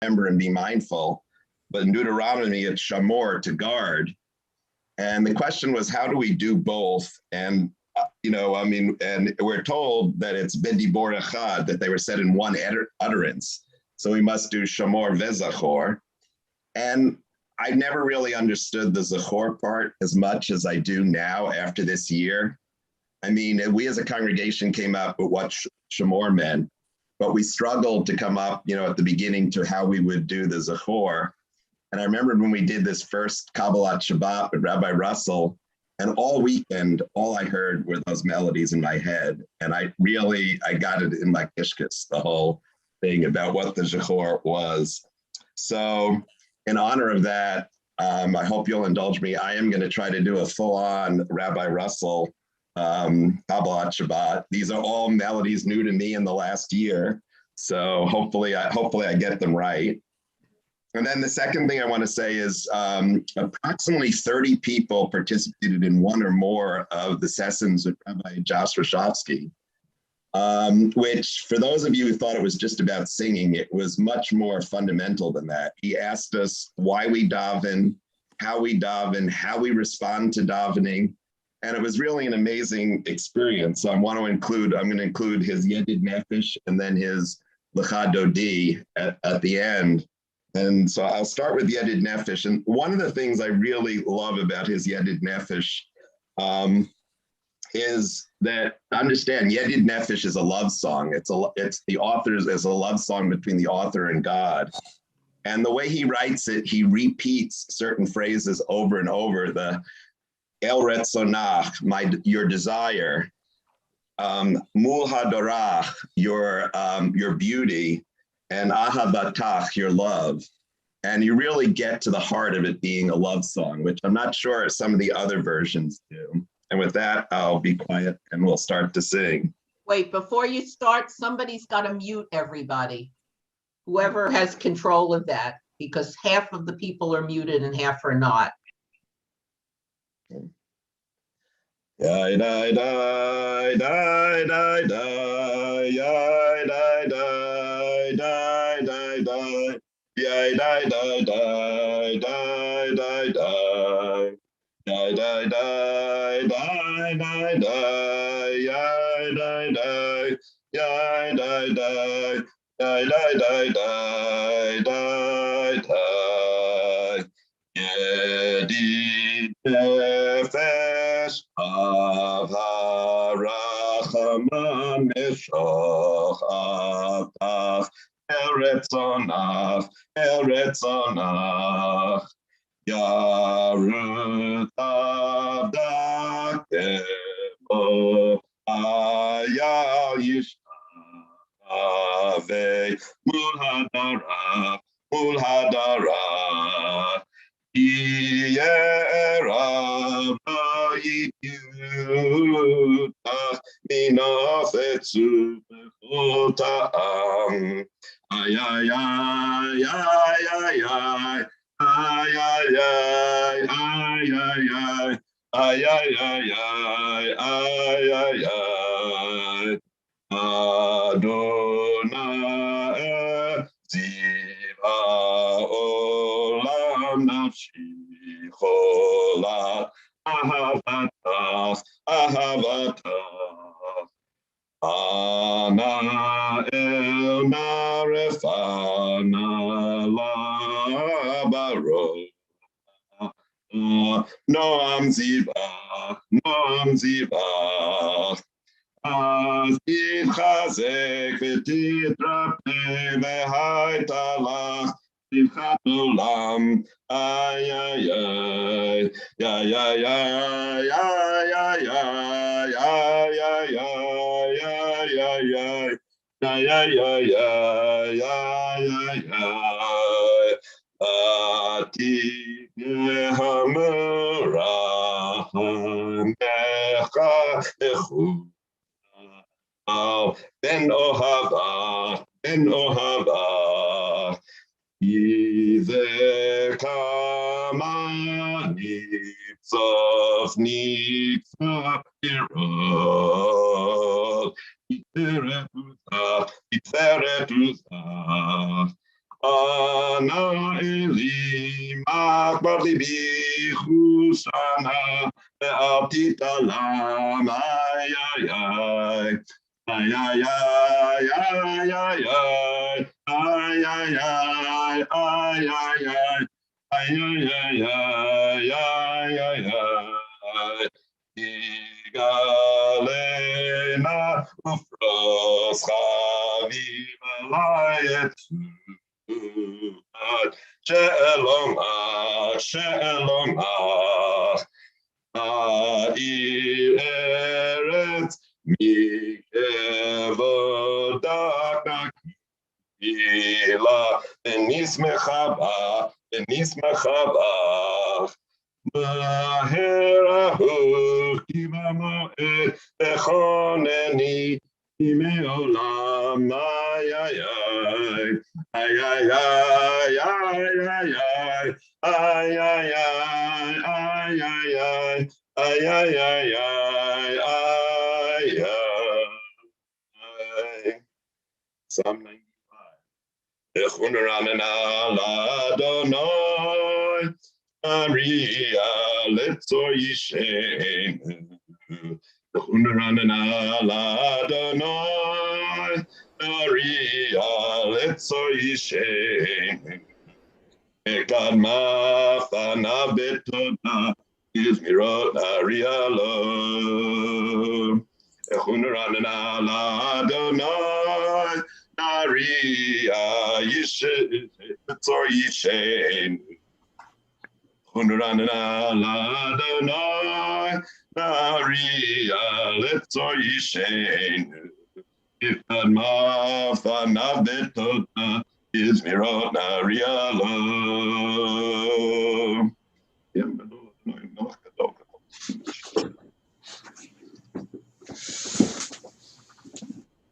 remember and be mindful. But in Deuteronomy, it's shamor, to guard. And the question was, how do we do both? And, and we're told that it's bedibor echad, that they were said in one utterance. So we must do shamor vezachor. And I never really understood the zachor part as much as I do now after this year. I mean, we as a congregation came up with what shamor meant, but we struggled to come up, at the beginning to how we would do the zachor. And I remember when we did this first Kabbalat Shabbat with Rabbi Russell, and all weekend, all I heard were those melodies in my head. And I got it in my kishkis, the whole thing about what the zachor was. So in honor of that, I hope you'll indulge me. I am going to try to do a full-on Rabbi Russell Kabbalat Shabbat. These are all melodies new to me in the last year. So hopefully I get them right. And then the second thing I want to say is approximately 30 people participated in one or more of the sessions with Rabbi Josh Roshovsky, which for those of you who thought it was just about singing, it was much more fundamental than that. He asked us why we daven, how we respond to davening. And it was really an amazing experience. So I'm going to include his Yedid Nefesh and then his Lecha Dodi at the end. And so I'll start with Yedid Nefesh. And one of the things I really love about his Yedid Nefesh is that, understand, Yedid Nefesh is a love song. It's the author's is a love song between the author and God. And the way he writes it, he repeats certain phrases over and over. The El Retzonach, your desire, Mul Hadorach, your beauty, and Ahavatach, your love. And you really get to the heart of it being a love song, which I'm not sure some of the other versions do. And with that, I'll be quiet and we'll start to sing. Wait, before you start, somebody's got to mute everybody. Whoever has control of that, because half of the people are muted and half are not. Die, die, die, die, die, die, die, die, die, die, die, die. Die, die, die, die, die, die, die. Die, die, die, die, die, die, die, die, die, die, die, die, die, die, die. Yedid nefesh av harachamam mishoch avtach El Retzonach, Yarut Avdak Demo, Ayal Yishtave, Mul Hadara, Yera Yiyuta, Minafetsu Bechotam. Ay, ay, ay, ay, ay, ay, ay, ay, ay, ay, ay, ay, ay, ay, ay, ay, Adonai Ziva Olam Nafshi Cholat Ahavatach Ana el marefana labaro. Noam ziva. Azid chazek v'titrape v'haitalach Simchat olam. Ay, ay, ay, ay, ay, ay, ay, ay, ay, ay, ay, ay, ay, ay, Ati nehamura mecha echu ben ohava Ize kama nitzof pirot Iteretuza Shana Eli Makbar Libi Chusana Be'atita Lam Ay ay ay ay ay ay ay ay ay ay ay ay ay ay ay ay ay ay ay ay Igalena ufros chaviv alayet Shalom ach, shalom ach Ha'ir eretz mikevodak Ila benismecha bach Maherahu kivamoed echoneni imeolam ay ay ay ay ay ay ay ay ay ay ay ay ay ay Psalm 95. Echunranana ladonai Maria, let's all ye shame. Echunranana ladonai Maria, let's all ye shame. Ekad mafana betona izmirot arialo. Echunranana ladonai Maria, let's all ye shame. Hunranana ladonai Maria letzo yishen Ifad mafana betota izmirot narialo.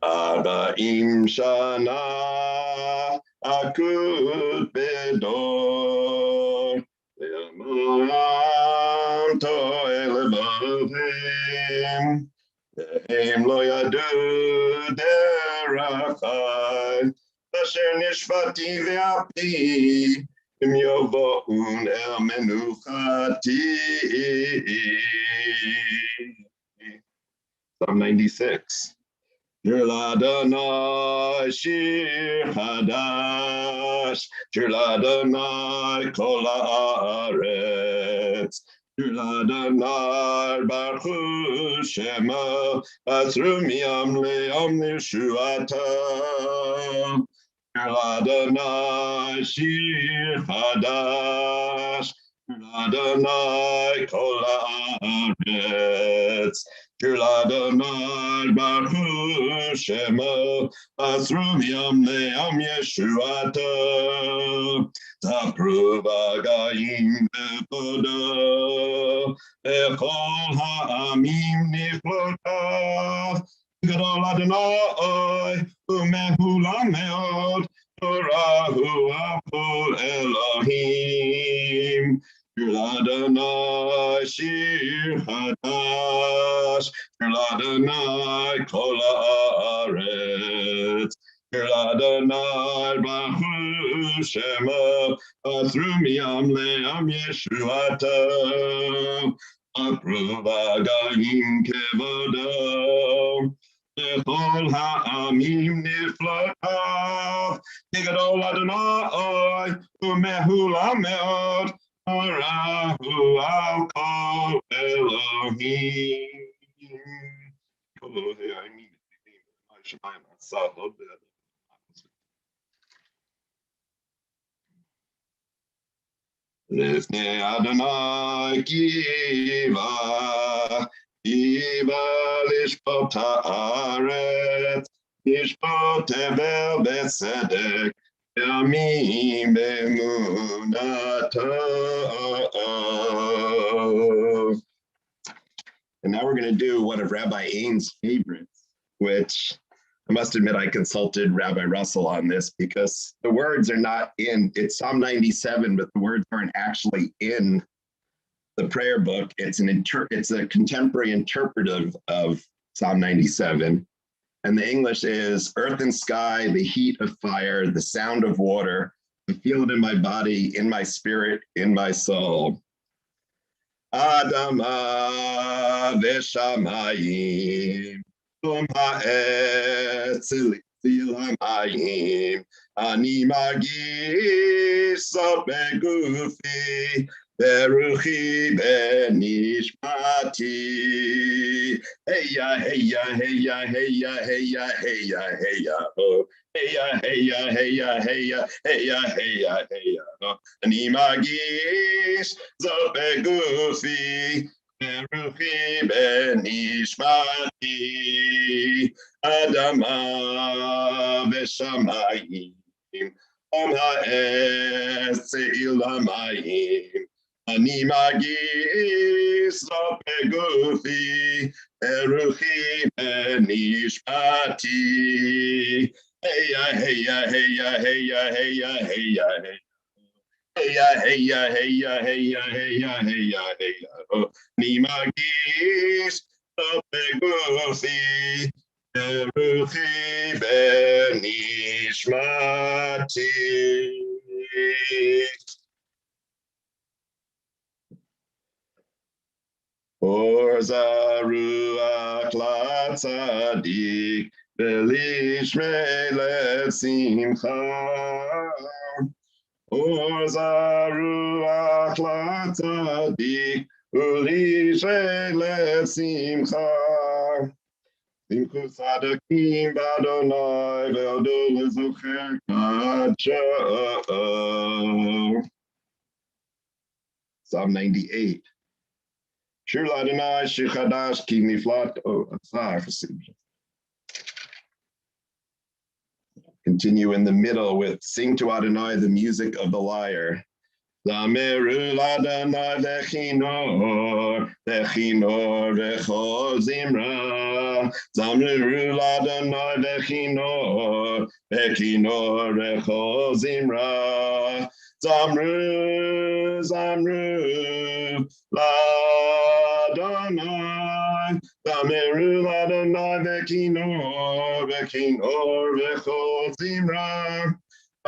Arba'im shana akut bedor Le'amam to'el levavim Ve'em lo yadu derachai Asher nishvati ve'api Im yovo'un el menuchati. Psalm 96. Shir Ladonai Shir Hadash, Shir Ladonai Kol Haaretz, Shir Ladonai Baruch Hu Shema, Asru Miyam Le'am Nishuata. Shir Ladonai Shir Hadash, Shir Ladonai Kol Haaretz. Shir Ladonai Baruch Hu Shema Asrum Yam Le'am Yeshuata Tapru V'Gayim V'Podo Echol Ha'amim Niflotav Gadol Adonai U'mehulam Me'od Torahu Apol Elohim Shir Ladonai Shir Hadash Shir Ladonai Kol Haaretz Shir Ladonai Baruch Hu Shema Asru Miyam Le'am Yeshuata Apru V'Gayim Kevodo Echol Ha'amim Niflotav Gadol Adonai U'mehulam Me'od Torahu al kol Elohim. Lifnei Adonai kiva, kiva lishpot haaretz, lishpot tevel betzedek, yamim be'emunato. And now we're going to do one of Rabbi Ain's favorites, which I must admit I consulted Rabbi Russell on this because the words are not in, it's Psalm 97, but the words aren't actually in the prayer book. It's a contemporary interpretive of Psalm 97. And the English is earth and sky, the heat of fire, the sound of water, I feel it in my body, in my spirit, in my soul. Adama v'shamayim, ha'etz tzil ha'mayim, ani margish sot begufi, beruchi benishmati. Heya, heya, heya, heya, heya, heya, heya, oh. Heya, heya, heya, heya, heya, heya, heya, oh. Ani margish sot begufi, beruchi benishmati. Adama v'shamayim, ha'etz tzil ha'mayim, ani margish sot begufi, beruchi benishmati. Heya, heya, heya, heya, heya, heya, heya. Heya, heya, heya, heya, heya, heya, heya, oh. Ni margish sot begufi, beruchi benishmati. Or zaruach latzadik, velishmei lesimcha. Or zaruach latzadik, velishmei lesimcha. Simchu tzadakim b'Adonai, ve'odo lezocher kadsha. Psalm 98. Shir Adonai, Shir Chadash, Ki Niflat. Oh, sorry. Continue in the middle with sing to Adonai the music of the lyre. Zameru Adonai v'chinor, v'chinor v'chol zimra. Zameru Adonai v'chinor, v'chinor v'chol zimra. Zamru, Zamru, L'Adonai, Zameru L'Adonai v'chinor, v'chinor v'chol zimra.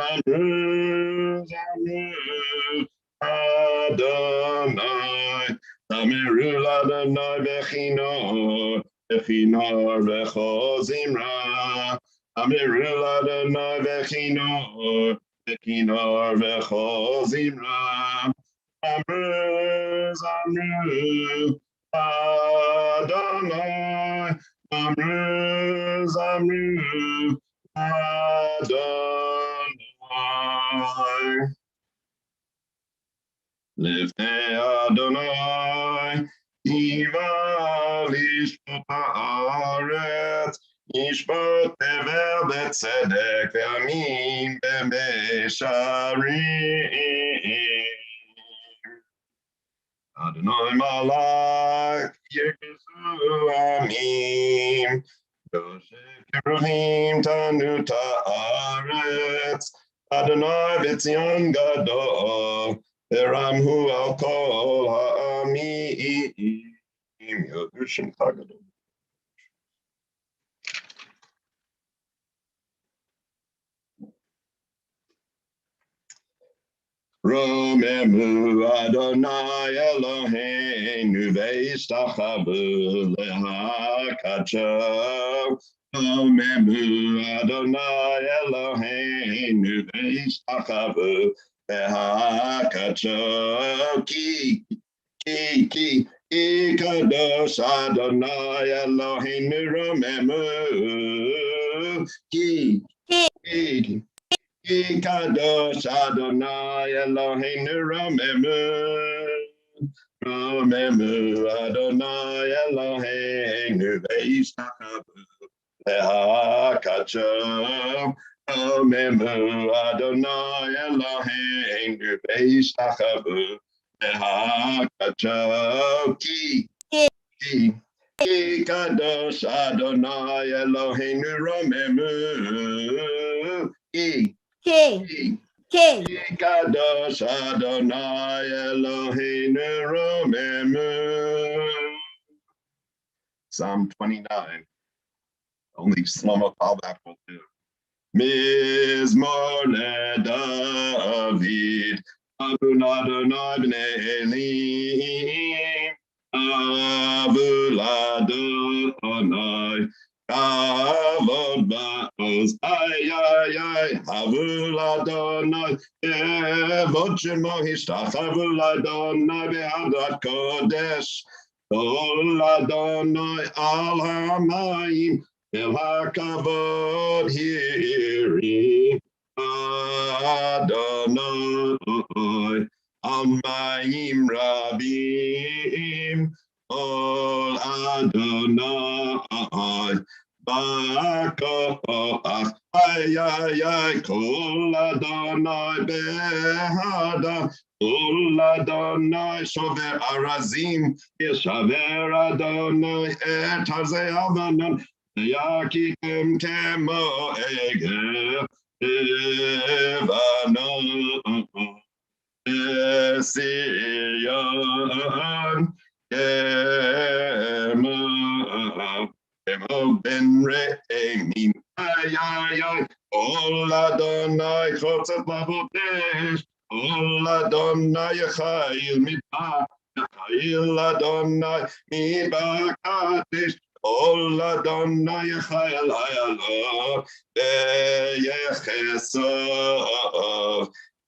Zamru, Zamru, Adonai, Zameru L'Adonai v'chinor, v'chinor v'chol zimra. Zameru L'Adonai v'chinor, v'chinor v'chol zimra. Zamru, Zamru, Adonai, Zamru, Zamru, Adonai. Lifnei Adonai, Tiva lishpot haaretz, Yishpot tevel b'tzedek ve'amin b'mesharim. Adonai malach yirkesu amim, Yoshek keruvim tanu ta'aretz, Adonai b'tzion gadol, Ve'ramhu al kol ha'amim, Yodushim Chagadol. Romemu Adonai Eloheinu ve'ishtachavu lehakacho. Romemu Adonai Eloheinu ve'ishtachavu lehakacho. Ki kadosh Adonai Eloheinu romemu. Ki Kadosh Adonai Eloheinu romemu. Romemu Adonai Eloheinu ve'ishtachavu lehakacho. Romemu Adonai Eloheinu ve'ishtachavu lehakacho. Ki kadosh Adonai Eloheinu romemu. Ki kadosh Adonai Eloheinu romemu. Psalm 29. Only Shlomo Palbach will do. Mizmor LeDavid, Adon Adonai b'nei Elim, Avul Adonai, Kavod ba'oz, ay, Havul Adonai, Kevod Shemo Hishtach, Havul Adonai be'adat kodesh, Kol Adonai al hamayim, El hakavod hirim, Adonai al mayim rabim, Kol Adonai ba'koach, Kol Adonai behada, Kol Adonai shover arazim, Yeshaver Adonai et harzei avanan, Yakitem kemo egel, Levanon, Sion, Kemo ben re'emim, Ol Adonai chotzet lavotesh, Ol Adonai yechayil midbar, yechayil Adonai mibakatesh, Ol Adonai yechayil hayalo, veyechesov,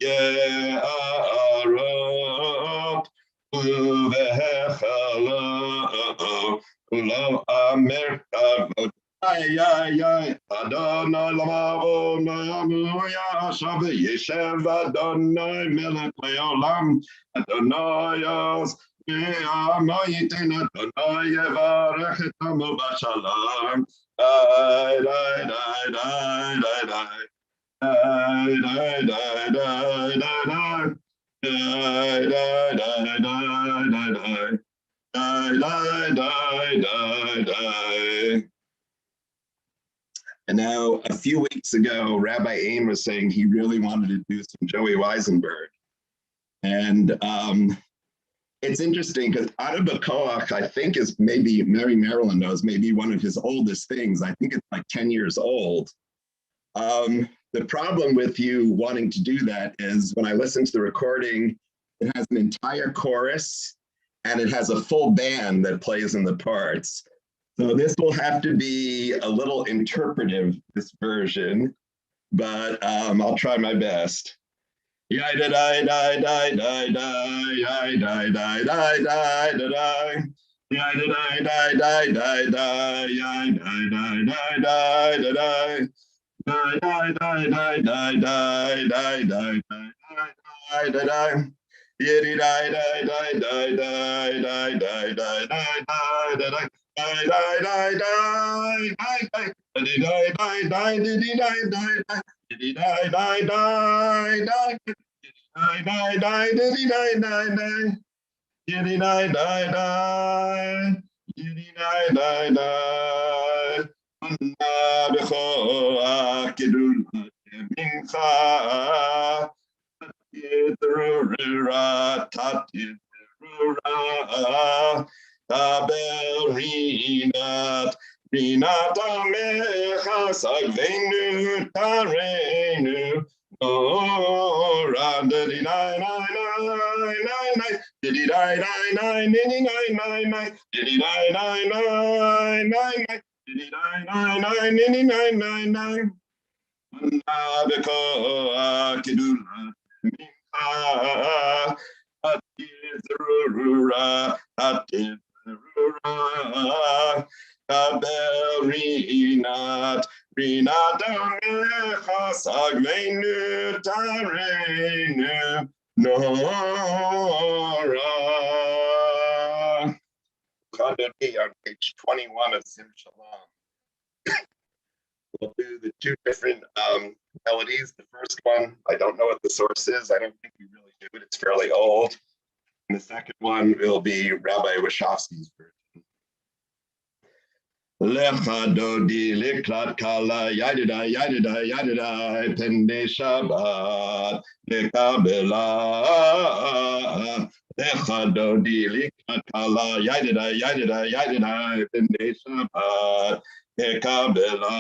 Ye'arot, uvehechalot, Lo amer kavod, Adonai lamavon amuya shav yeshev Adonai melech leolam, Adonai os me'amoyitin, Adonai yevarech et amo b'shalom. Die, die, die, die, die, die. Die, die, die, die, die, die. Die, die, die, die, die, die. Die, die, die, die, die. And now, a few weeks ago, Rabbi Aim was saying he really wanted to do some Joey Weisenberg. And it's interesting because Ada B'Koach, I think, is maybe, Mary Marilyn knows, maybe one of his oldest things. I think it's like 10 years old. The problem with you wanting to do that is when I listen to the recording, it has an entire chorus and it has a full band that plays in the parts. So this will have to be a little interpretive, this version, but I'll try my best. Die, die, die, die, die, die, die, die, die, die, die, die. Die, die, die, die, die, die, die, die, die, die, die, die. Die, die, die, die, die, die, die, die, die, die, die. Yiddy, die, die, die, die, die, die, die, die, die, die, die. Die, die, die, die, die, die. Diddy, die, die, die, diddy, die, die, die. Diddy, die, die, die, die. Die, die, die, diddy, die, die, die. Diddy, die, die, die. Diddy, die, die, die. Anna b'choach gedulat mincha. Tatirura, tatirura. Tabel rinat, rinat amecha sagvenu tarenu. Nora, diddy nine nine nine nine nine, diddy nine nine nine, diddy nine nine nine, diddy nine nine nine nine nine, diddy nine nine nine, diddy nine nine nine. Nabeko akidula mincha, atizrura, atizrura, kabel rinat. Rinadamecha sagvenu tarenu nora. Chadodi on page 21 of Sim Shalom. We'll do the two different melodies. The first one, I don't know what the source is. I don't think we really do it. It's fairly old. And the second one will be Rabbi Wachowski's version. Lecha dodi liklat kala yadida yadida yadida pende Shabbat lekabela. Lecha dodi liklat kala yadida yadida yadida pende Shabbat lekabela.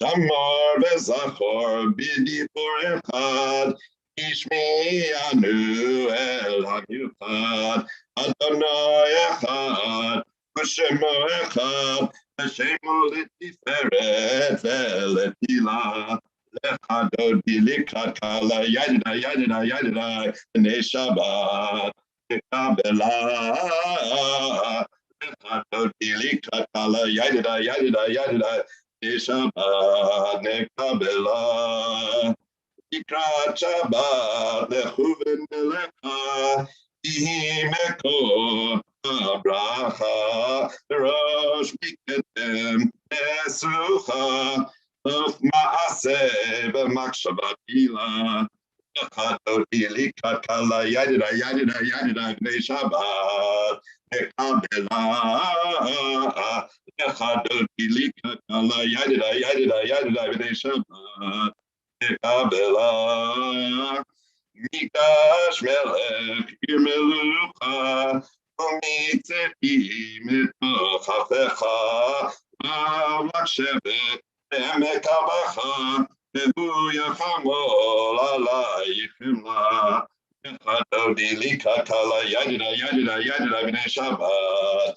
Zamor v'zachor b'dibur echad, Ishmi'anu el hamiuchad, Adonai echad, V'shemo echad, V'shemo letiferet ve'letila, Lechadodi likrat kala, Yadida, Yadida, Yadida, B'nei Shabbat, Kabbalat Yadida, Yadida, Yadida, Shabbat Kabbalat Ikrat Shabbat Lechuven Lecha Imeko Abracha Rosh Miketem Esucha Of Maaseh B'Makshavat Ilah Likrat Kala Yadida, Yadida, Yadida, B'nei Shabbat Kabbalah Lechadoti Likrat Kala Yadida, Yadida, Yadida, B'nei Shabbat Kabbalah Mikdash Melech Yirmelucha Umitzeti Mitochatecha Avak Emek Abacha Nebu Yachamol Alay Chimla Echadodi Likrat Kala Yadida, Yadida, Yadida, B'nei Shabbat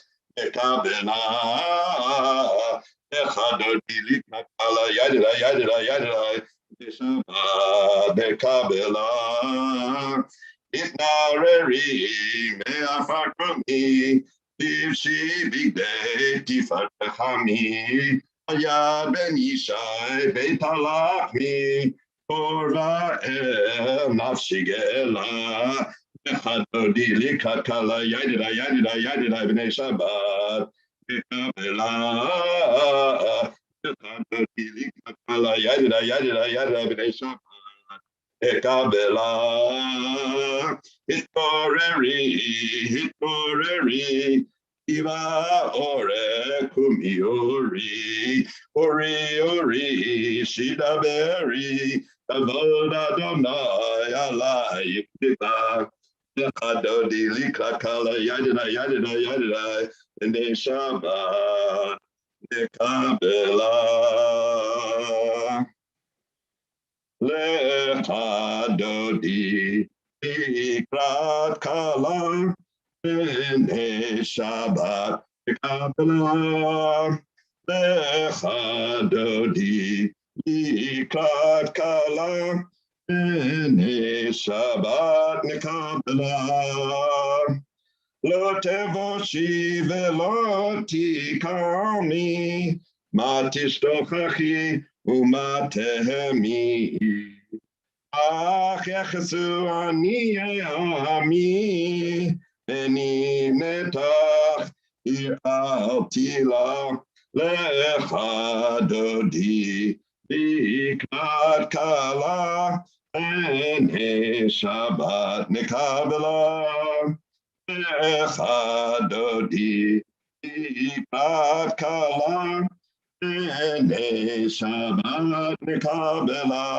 Kabbalah Echadodi Likrat Kala Yadida, Yadida, Yadida, B'nei Shabbat Kabbalah Itnareri Me'afar Kroni Tivshi Bigdei Tifat Chami Yad Ben Yishai Beit Halachmi Torah El Nafshi Ge'ela Echadodi Likrat Kala Yadida, Yadida, Yadida, B'nei Shabbat Kabbalah Echadodi Likrat Kala Yadida, Yadida, Yadida, B'nei Shabbat Kabbalah Hitoreri Iva Ore Kumiori Ori Shidaberi Kavod Adonai Alai Yikita Echadodi Likrat Kala Yadida, Yadida, Yadida B'nei Shabbat Kabbalah Lechadodi Likrat Kala B'nei Shabbat Kabbalah Lechadodi Likrat Kala B'nei Shabbat Kabbalah Lo tevoshi velo tikani ma tishtochachi ומה תהמי אך יחסו אני עמי אני נתח ירעלתי לה לך דודי לקראת קלה עיני שבת נקבלה לך דודי לקראת קלה B'nei Shabbat Kabbalah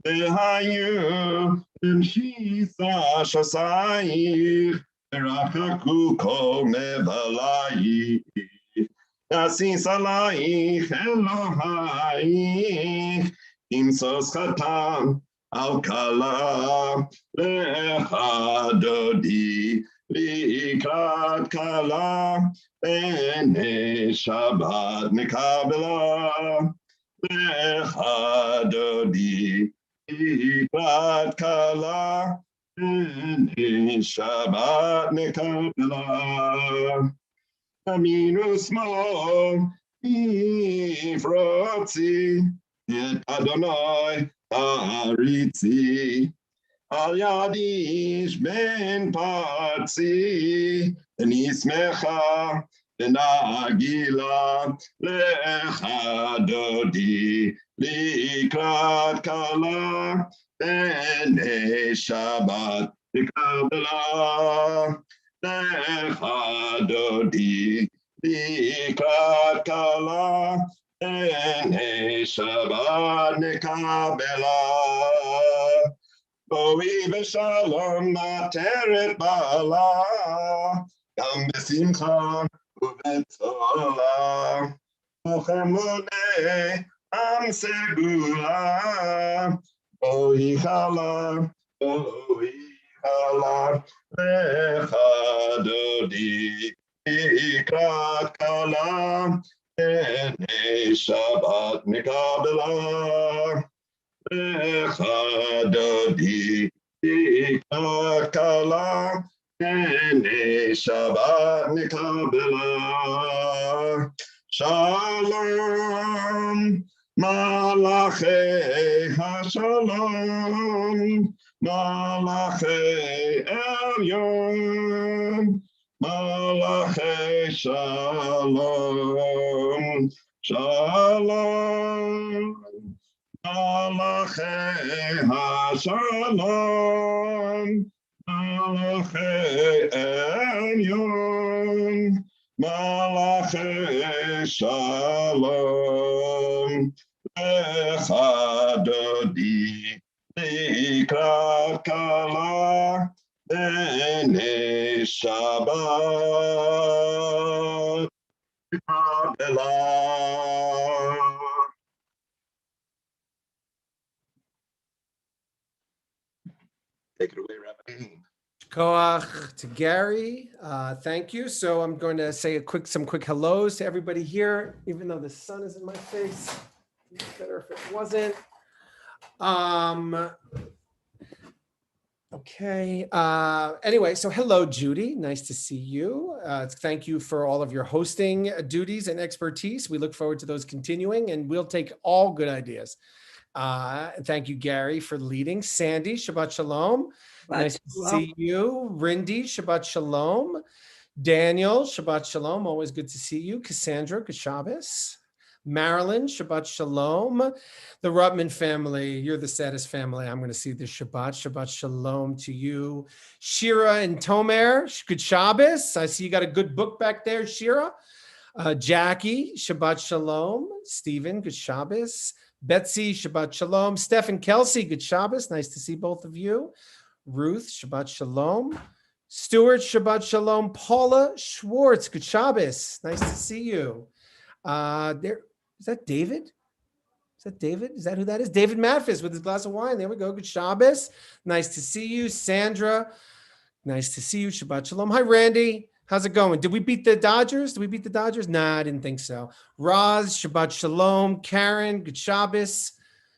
V'hayu B'mshisa Shasayich V'rachaku Kol Mevalayich Yasin Salayich Elohayich Imsos Chatam Al Kala Lecha Dodi Likrat Kala B'nei Shabbat Kabbalah Lecha Dodi Likrat Kala B'nei Shabbat Kabbalah Aminu Smo Ifrotzi Et Adonai Aritzi Al Yadish Ben Patzi Nismecha Nagila Lecha Dodi Likrat Kala B'nei Shabbat Kabbalah Lecha Dodi Likrat Kala B'nei Shabbat Kabbalah Boi v'shalom materet ba'ala, gam b'simcha u'b'tzola. Uchemune am segula. Oichala, oichala, lecha dodi, ikra kala, ene Shabbat mikabela. Lecha dodi, ikra kala, ene Shabbat mikabela. Shalom. Malachei HaShalom, Malachei Elyon, Malachei Shalom, Shalom, Malachei HaShalom, Malachei Elyon, Malachei Shalom. Lecha dodi likrat kala b'nei Shabbat Kabbalat. Take it away, Rabbi. Koach to Gary. Thank you. So I'm going to say some quick hellos to everybody here, even though the sun is in my face. Better if it wasn't. Okay. Anyway, so hello, Judy. Nice to see you. Thank you for all of your hosting duties and expertise. We look forward to those continuing, and we'll take all good ideas. Thank you, Gary, for leading. Sandy, Shabbat Shalom. Nice to see you. Rindy, Shabbat Shalom. Daniel, Shabbat Shalom. Always good to see you. Cassandra, good Shabbos. Marilyn, Shabbat Shalom. The Rutman family, you're the saddest family. I'm going to see this Shabbat. Shabbat Shalom to you. Shira and Tomer, good Shabbos. I see you got a good book back there, Shira. Jackie, Shabbat Shalom. Stephen, good Shabbos. Betsy, Shabbat Shalom. Steph Kelsey, good Shabbos. Nice to see both of you. Ruth, Shabbat Shalom. Stuart, Shabbat Shalom. Paula Schwartz, good Shabbos. Nice to see you. Is that David? Is that David? Is that who that is? David Matfis with his glass of wine. There we go. Good Shabbos. Nice to see you. Sandra, nice to see you. Shabbat Shalom. Hi, Randy. How's it going? Did we beat the Dodgers? Did we beat the Dodgers? Nah, I didn't think so. Roz, Shabbat Shalom. Karen, good Shabbos.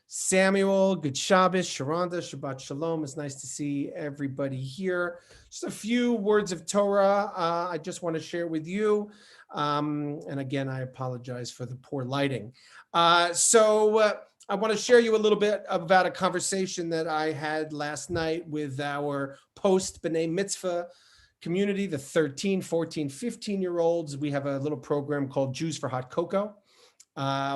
Samuel, good Shabbos. Sharonda, Shabbat Shalom. It's nice to see everybody here. Just a few words of Torah I just want to share with you. And again, I apologize for the poor lighting. So I want to share you a little bit about a conversation that I had last night with our post B'nai Mitzvah community, the 13, 14, 15-year-olds. We have a little program called Jews for Hot Cocoa,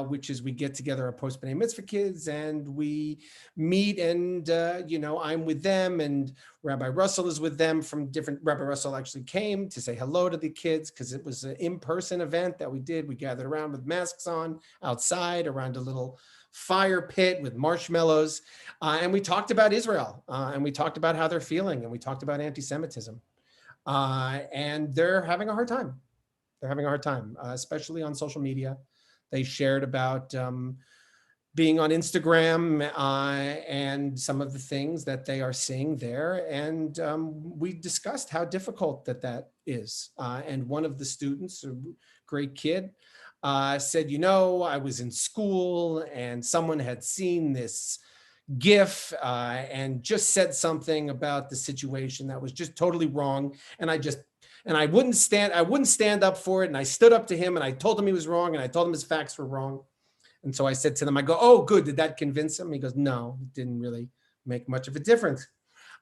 which is we get together our post B'nai Mitzvah kids and we meet and, I'm with them and Rabbi Russell is with them from different, Rabbi Russell actually came to say hello to the kids because it was an in-person event that we did. We gathered around with masks on outside around a little fire pit with marshmallows. And we talked about Israel and we talked about how they're feeling and we talked about anti-Semitism. And they're having a hard time. They're having a hard time, especially on social media. They shared about being on Instagram and some of the things that they are seeing there. And we discussed how difficult that is. And one of the students, a great kid, said, I was in school and someone had seen this GIF and just said something about the situation that was just totally wrong. And I wouldn't stand up for it. And I stood up to him and I told him he was wrong and I told him his facts were wrong. And so I said to them, I go, oh, good. Did that convince him? He goes, no, it didn't really make much of a difference.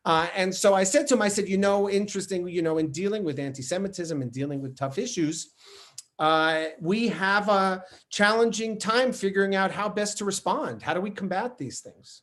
And so I said to him, I said, interesting, in dealing with anti-Semitism and dealing with tough issues, we have a challenging time figuring out how best to respond. How do we combat these things?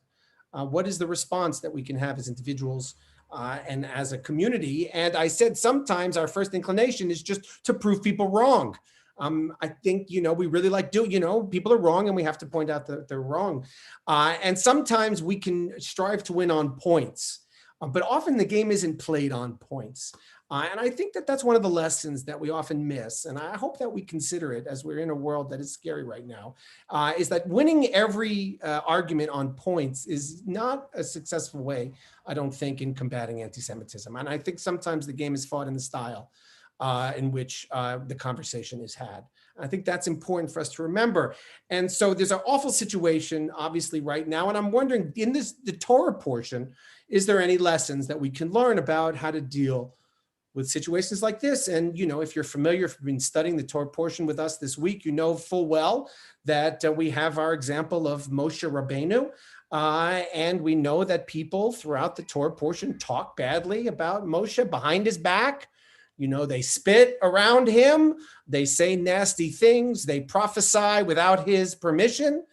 What is the response that we can have as individuals and as a community? And I said, sometimes our first inclination is just to prove people wrong. I think, we really like people are wrong and we have to point out that they're wrong. And sometimes we can strive to win on points, but often the game isn't played on points. And I think that that's one of the lessons that we often miss. And I hope that we consider it as we're in a world that is scary right now, is that winning every argument on points is not a successful way, I don't think, in combating anti-Semitism. And I think sometimes the game is fought in the style in which the conversation is had. I think that's important for us to remember. And so there's an awful situation, obviously, right now. And I'm wondering, in the Torah portion, is there any lessons that we can learn about how to deal with situations like this? And, you know, if you're familiar, if you've been studying the Torah portion with us this week, you know full well that we have our example of Moshe Rabbeinu. And we know that people throughout the Torah portion talk badly about Moshe behind his back. You know, they spit around him, they say nasty things, they prophesy without his permission.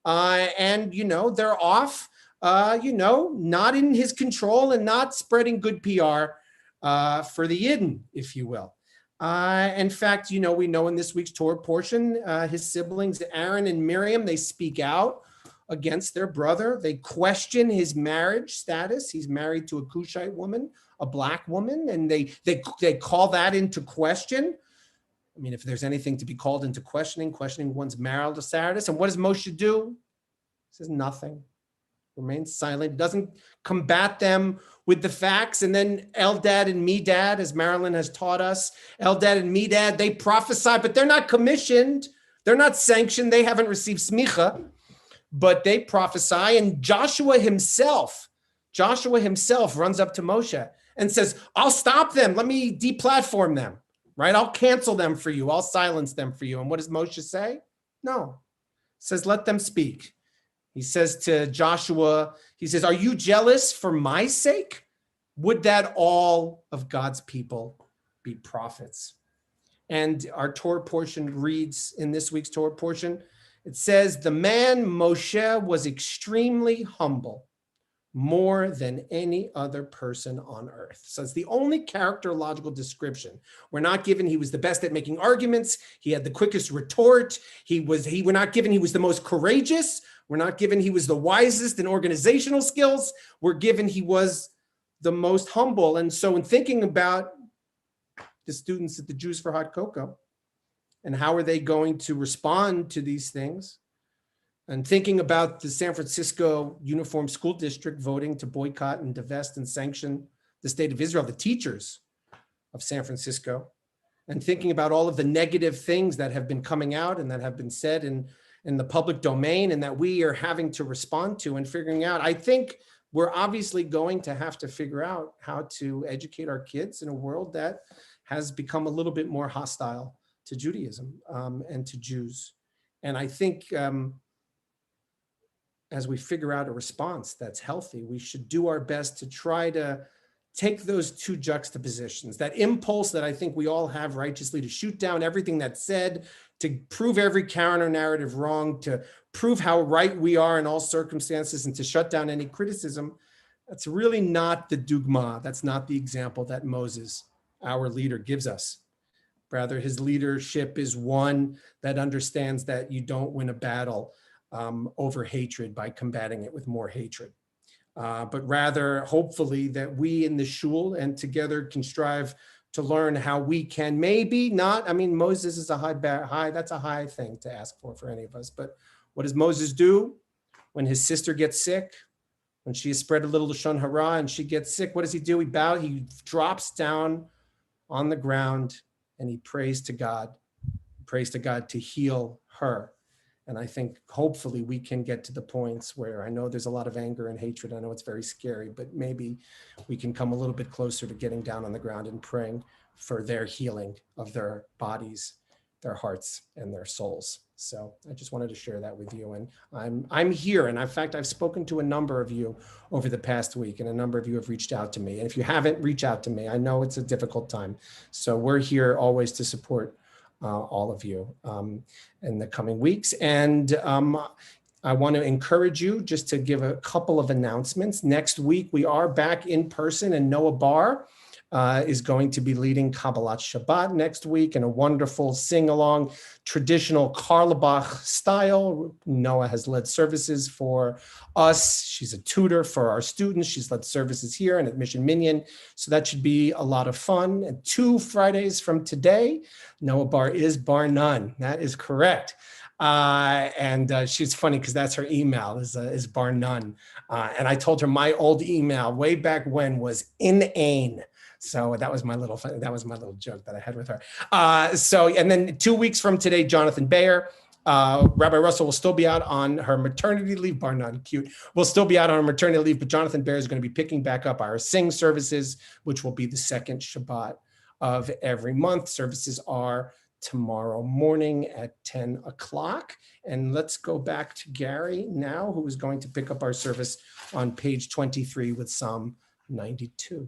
And, you know, they're off, you know, not in his control and not spreading good PR for the Yidden, if you will. In fact, you know, we know in this week's Torah portion, his siblings, Aaron and Miriam, they speak out against their brother. They question his marriage status. He's married to a Cushite woman, a black woman, and they call that into question. I mean, if there's anything to be called into questioning one's marital status. And what does Moshe do? He says nothing. Remains silent, doesn't combat them with the facts. And then Eldad and Medad, as Marilyn has taught us, Eldad and Medad, they prophesy, but they're not commissioned. They're not sanctioned. They haven't received smicha, but they prophesy. And Joshua himself runs up to Moshe and says, I'll stop them. Let me deplatform them, right? I'll cancel them for you. I'll silence them for you. And what does Moshe say? No. He says, let them speak. He says to Joshua, he says, are you jealous for my sake? Would that all of God's people be prophets? And our Torah portion reads in this week's Torah portion, it says, the man Moshe was extremely humble, more than any other person on earth. So it's the only characterological description. We're not given he was the best at making arguments. He had the quickest retort. We're not given he was the most courageous. We're not given he was the wisest in organizational skills. We're given he was the most humble. And so in thinking about the students at the Jews for Hot Cocoa and how are they going to respond to these things, and thinking about the San Francisco Uniform School District voting to boycott and divest and sanction the state of Israel, the teachers of San Francisco, and thinking about all of the negative things that have been coming out and that have been said in the public domain and that we are having to respond to and figuring out, I think we're obviously going to have to figure out how to educate our kids in a world that has become a little bit more hostile to Judaism and to Jews. And I think as we figure out a response that's healthy, we should do our best to try to take those two juxtapositions, that impulse that I think we all have righteously to shoot down everything that's said, to prove every counter narrative wrong, to prove how right we are in all circumstances, and to shut down any criticism. That's really not the dugma. That's not the example that Moses, our leader, gives us. Rather, his leadership is one that understands that you don't win a battle over hatred by combating it with more hatred. But rather, hopefully, that we in the shul and together can strive to learn how we can maybe not, I mean, Moses is that's a high thing to ask for any of us. But what does Moses do when his sister gets sick? When she has spread a little Lashon Hara and she gets sick, what does he do? He drops down on the ground and he prays to God. He prays to God to heal her. And I think hopefully we can get to the points where I know there's a lot of anger and hatred. I know it's very scary, but maybe we can come a little bit closer to getting down on the ground and praying for their healing of their bodies, their hearts, and their souls. So I just wanted to share that with you. And I'm here. And in fact, I've spoken to a number of you over the past week, and a number of you have reached out to me. And if you haven't, reach out to me. I know it's a difficult time. So we're here always to support all of you in the coming weeks. And I want to encourage you just to give a couple of announcements. Next week, we are back in person in Noah Bar is going to be leading Kabbalat Shabbat next week in a wonderful sing-along, traditional Karlbach style. Noah has led services for us. She's a tutor for our students. She's led services here and at Mission Minyan. So that should be a lot of fun. And 2 Fridays from today, Noah Bar is bar none. That is correct. She's funny because that's her email is bar none. And I told her my old email way back when was inane. So that was my little joke that I had with her. And then 2 weeks from today, Jonathan Bayer, Rabbi Russell will still be out on her maternity leave, bar none, cute. Will still be out on her maternity leave, but Jonathan Bayer is going to be picking back up our sing services, which will be the second Shabbat of every month. Services are tomorrow morning at 10 o'clock. And let's go back to Gary now, who is going to pick up our service on page 23 with Psalm 92.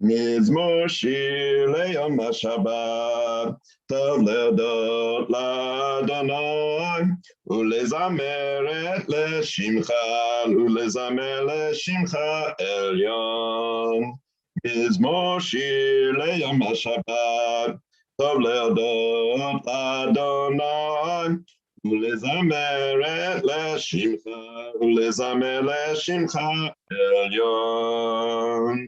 מזמור שיר ליום השבת, טוב להודות לאדוני, ולזמרת לשמך, ולזמר לשמך עליון. מזמור שיר ליום השבת, טוב להודות לאדוני, ולזמרת לשמך, ולזמר לשמך עליון.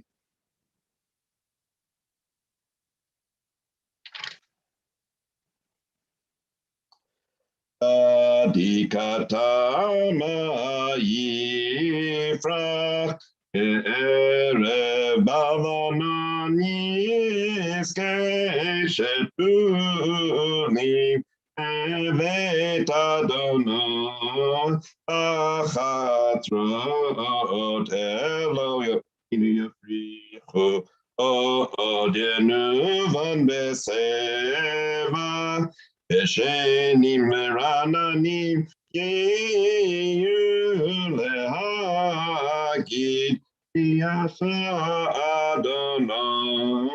דיקתמה יפרח, ערב בלבנון יזכה שתולים, בית אדוני בחצרות אלוהינו יפריחו, עוד ינובן בשיבה, בשנים ורעננים יהיו להגיד, כי עשה אדוני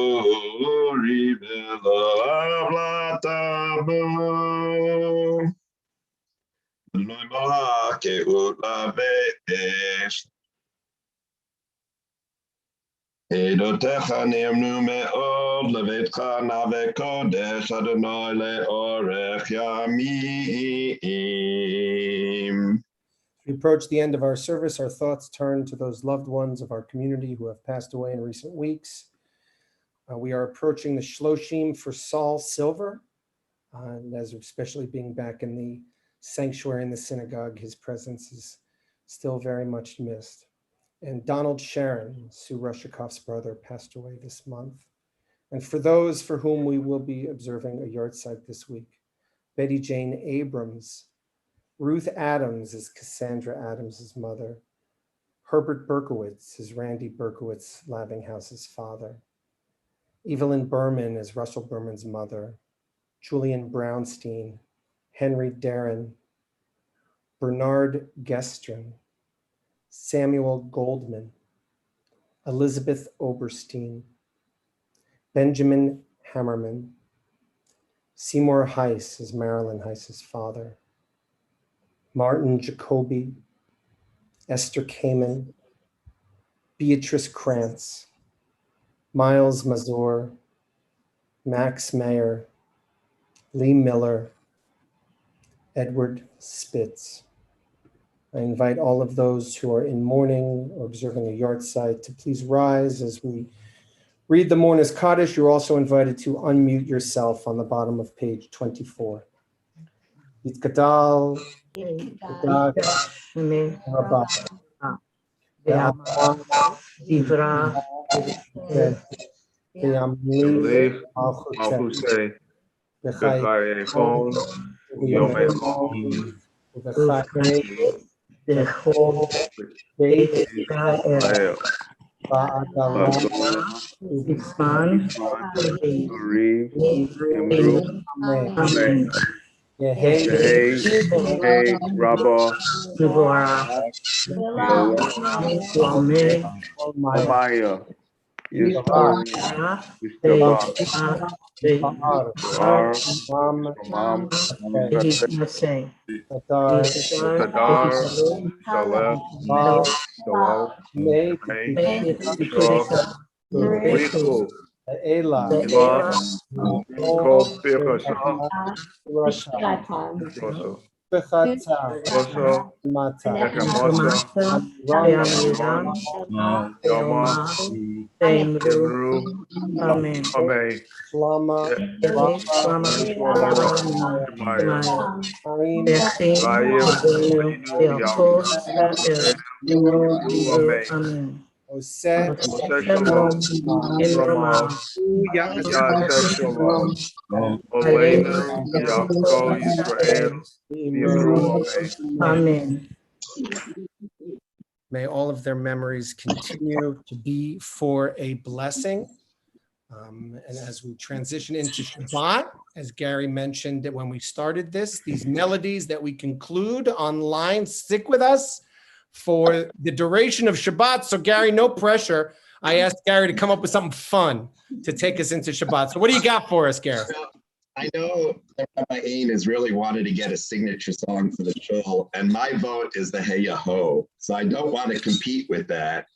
אורי ולאו לטבו. אדוני מלך כאות לבאש, עדותיך נאמנו מאוד, לביתך נא וקודש, אדוני לאורך ימים. We approach the end of our service. Our thoughts turn to those loved ones of our community who have passed away in recent weeks. We are approaching the Shloshim for Saul Silver, and as especially being back in the sanctuary in the synagogue, his presence is still very much missed. And Donald Sharon, Sue Rushakoff's brother, passed away this month. And for those for whom we will be observing a yahrzeit this week, Betty Jane Abrams, Ruth Adams is Cassandra Adams's mother, Herbert Berkowitz is Randy Berkowitz Lavinghouse's father, Evelyn Berman is Russell Berman's mother, Julian Brownstein, Henry Darren, Bernard Gestrin, Samuel Goldman, Elizabeth Oberstein, Benjamin Hammerman, Seymour Heiss is Marilyn Heiss's father, Martin Jacoby, Esther Kamen, Beatrice Krantz, Miles Mazur, Max Mayer, Lee Miller, Edward Spitz. I invite all of those who are in mourning or observing a yahrzeit to please rise as we read the Mourners Cottage. You're also invited to unmute yourself on the bottom of page 24. Yitkadal, Bahar, Mom, Qatar, Shalem, Vav, Shalom, Mei, Riku, Ela, Iman, Kol Birkosha, Rasha, Rosso, Bechata, Rosso, Mata, Ekamosa, Ram, Yoma, Imru, Ame, Lama, Rama, Shlomo, Shemaya, Arim, Rayim, Yaakov, Nimrod, Ame, Oseh, Moshe Shalom, Rama, Yaseh Shalom, Oleinu, Yaakov, Yisrael, Nimru, Ame. May all of their memories continue to be for a blessing. And as we transition into Shabbat, as Gary mentioned that when we started this, these melodies that we conclude online stick with us for the duration of Shabbat. So Gary, no pressure. I asked Gary to come up with something fun to take us into Shabbat. So what do you got for us, Gary? I know that Rabbi Ain has really wanted to get a signature song for the shul, and my vote is the Hey Yaho. So I don't want to compete with that.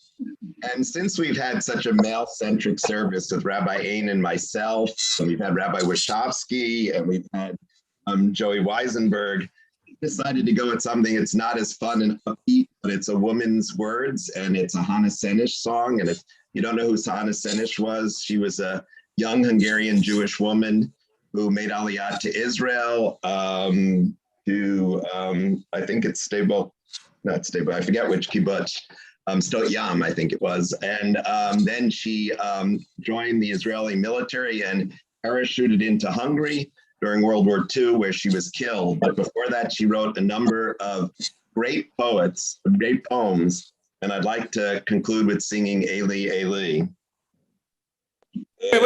And since we've had such a male-centric service with Rabbi Ain and myself, and we've had Rabbi Wachowski, and we've had Joey Weisenberg, I decided to go with something that's not as fun and upbeat, but it's a woman's words, and it's a Hannah Senesh song. And if you don't know who Hannah Senesh was, she was a young Hungarian Jewish woman who made Aliyah to Israel, to, I think it's not stable, I forget which kibbutz, Stot Yam, I think it was. And then she joined the Israeli military and parachuted into Hungary during World War II, where she was killed. But before that, she wrote a number of great poems. And I'd like to conclude with singing Eli, Eli. Wait.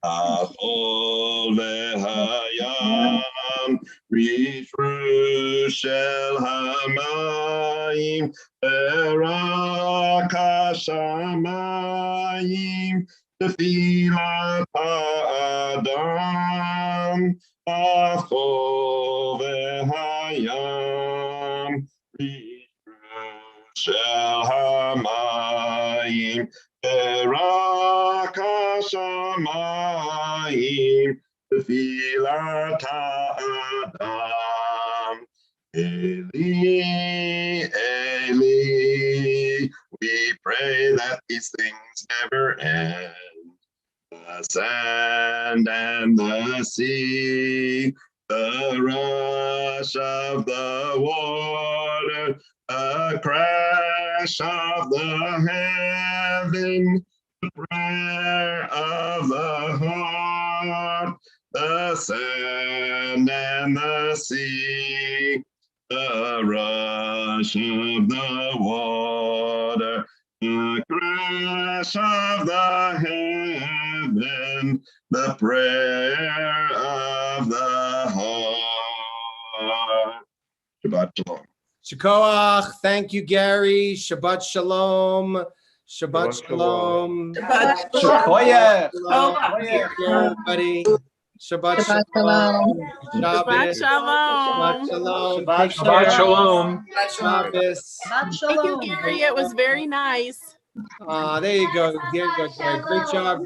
Apol v'hayam rifru shel hamayim berak hashamayim tefilat ha'adam apol v'hayam rifru shel hamayim berak hashamayim tefilat ha'adam. Eli, Eli, we pray that these things never end. The sand and the sea, the rush of the water, the crash of the heaven, the prayer of the heart, the sand and the sea, the rush of the water, the crash of the heaven, the prayer of the heart. Shabbat shalom. Shkoach, thank you, Gary. Shabbat shalom. Shabbat shalom. Shabbat Shalom. Take care, everybody. Shabbat shalom. Shabbat Shabbat shalom. shalom. Take Shabbat care. shalom. Shabbos. Thank you, Gary. It was very nice. There you go. There you go, Gary. Great job.